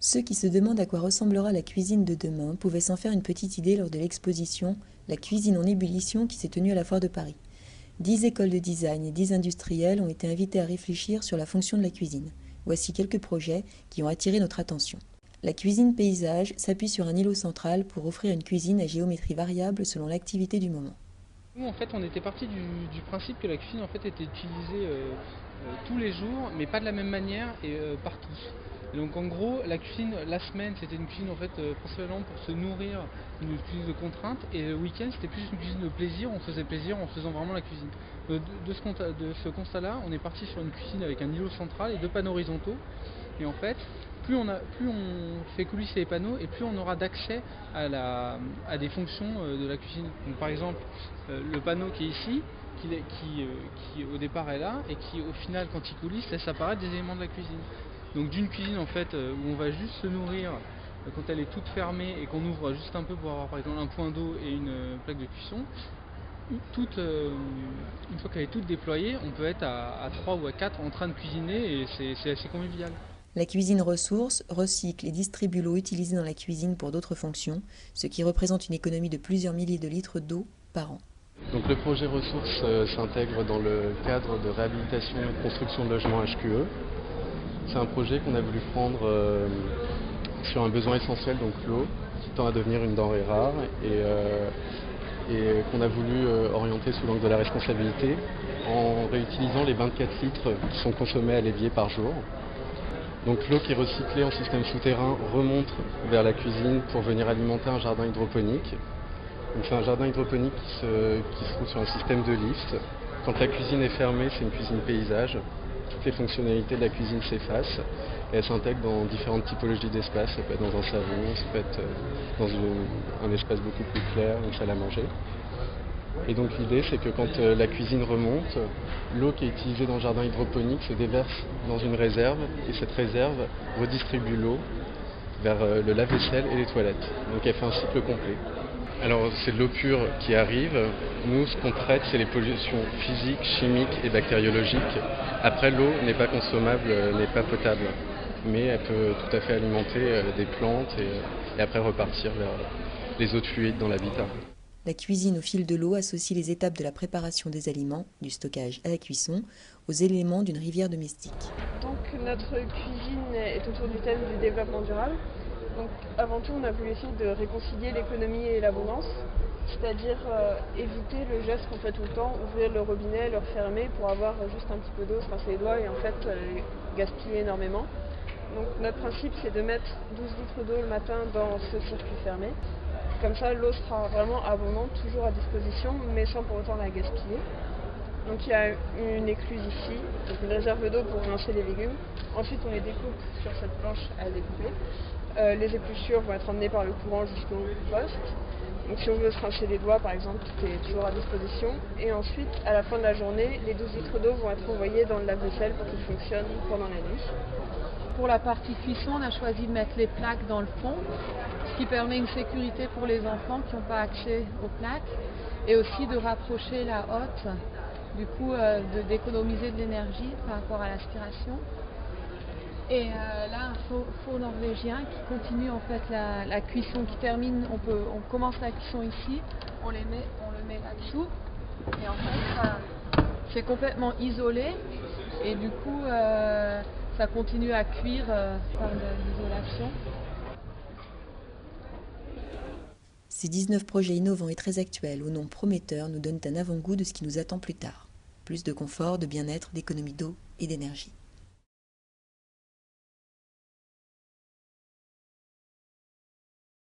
Ceux qui se demandent à quoi ressemblera la cuisine de demain pouvaient s'en faire une petite idée lors de l'exposition La cuisine en ébullition qui s'est tenue à la Foire de Paris. 10 écoles de design et 10 industriels ont été invités à réfléchir sur la fonction de la cuisine. Voici quelques projets qui ont attiré notre attention. La cuisine paysage s'appuie sur un îlot central pour offrir une cuisine à géométrie variable selon l'activité du moment. Nous, en fait, on était parti du principe que la cuisine en fait, était utilisée tous les jours, mais pas de la même manière et par tous. Et donc en gros, la cuisine, la semaine, c'était une cuisine en fait, principalement pour se nourrir, une cuisine de contrainte, et le week-end, c'était plus une cuisine de plaisir, on faisait plaisir en faisant vraiment la cuisine. De ce constat-là, on est parti sur une cuisine avec un îlot central et deux panneaux horizontaux, et en fait, plus on fait coulisser les panneaux et plus on aura d'accès à des fonctions de la cuisine. Donc, par exemple, le panneau qui est ici, qui au départ est là et qui au final quand il coulisse laisse apparaître des éléments de la cuisine. Donc d'une cuisine en fait où on va juste se nourrir quand elle est toute fermée et qu'on ouvre juste un peu pour avoir par exemple un point d'eau et une plaque de cuisson, une fois qu'elle est toute déployée, on peut être à 3 ou à 4 en train de cuisiner et c'est assez convivial. La cuisine ressource recycle et distribue l'eau utilisée dans la cuisine pour d'autres fonctions, ce qui représente une économie de plusieurs milliers de litres d'eau par an. Donc le projet ressources s'intègre dans le cadre de réhabilitation et de construction de logements HQE. C'est un projet qu'on a voulu prendre sur un besoin essentiel, donc l'eau, qui tend à devenir une denrée rare et qu'on a voulu orienter sous l'angle de la responsabilité en réutilisant les 24 litres qui sont consommés à l'évier par jour. Donc l'eau qui est recyclée en système souterrain remonte vers la cuisine pour venir alimenter un jardin hydroponique. Donc c'est un jardin hydroponique qui se trouve sur un système de lift. Quand la cuisine est fermée, c'est une cuisine paysage. Toutes les fonctionnalités de la cuisine s'effacent et elles s'intègrent dans différentes typologies d'espace. Ça peut être dans un salon, ça peut être dans un espace beaucoup plus clair, une salle à manger. Et donc l'idée c'est que quand la cuisine remonte, l'eau qui est utilisée dans le jardin hydroponique se déverse dans une réserve et cette réserve redistribue l'eau vers le lave-vaisselle et les toilettes. Donc elle fait un cycle complet. Alors c'est de l'eau pure qui arrive. Nous ce qu'on traite c'est les pollutions physiques, chimiques et bactériologiques. Après l'eau n'est pas consommable, n'est pas potable. Mais elle peut tout à fait alimenter des plantes et après repartir vers les eaux de fluide dans l'habitat. La cuisine au fil de l'eau associe les étapes de la préparation des aliments, du stockage à la cuisson, aux éléments d'une rivière domestique. Donc notre cuisine est autour du thème du développement durable. Donc avant tout on a voulu essayer de réconcilier l'économie et l'abondance, c'est-à-dire éviter le geste qu'on fait tout le temps, ouvrir le robinet, le refermer pour avoir juste un petit peu d'eau, se rincer les doigts et en fait gaspiller énormément. Donc notre principe c'est de mettre 12 litres d'eau le matin dans ce circuit fermé. Comme ça, l'eau sera vraiment abondante, toujours à disposition, mais sans pour autant la gaspiller. Donc il y a une écluse ici, donc une réserve d'eau pour rincer les légumes. Ensuite, on les découpe sur cette planche à découper. Les épluchures vont être emmenées par le courant jusqu'au poste. Donc si on veut se rincer les doigts, par exemple, tout est toujours à disposition. Et ensuite, à la fin de la journée, les 12 litres d'eau vont être envoyés dans le lave-vaisselle pour qu'il fonctionne pendant la nuit. Pour la partie cuisson, on a choisi de mettre les plaques dans le fond, ce qui permet une sécurité pour les enfants qui n'ont pas accès aux plaques et aussi de rapprocher la hotte, du coup d'économiser de l'énergie par rapport à l'aspiration. Et là, un four norvégien qui continue en fait la cuisson, qui termine, on commence la cuisson ici, on le met là-dessous et en fait c'est complètement isolé et du coup ça continue à cuire par l'isolation. Ces 19 projets innovants et très actuels, au nom prometteur, nous donnent un avant-goût de ce qui nous attend plus tard. Plus de confort, de bien-être, d'économie d'eau et d'énergie.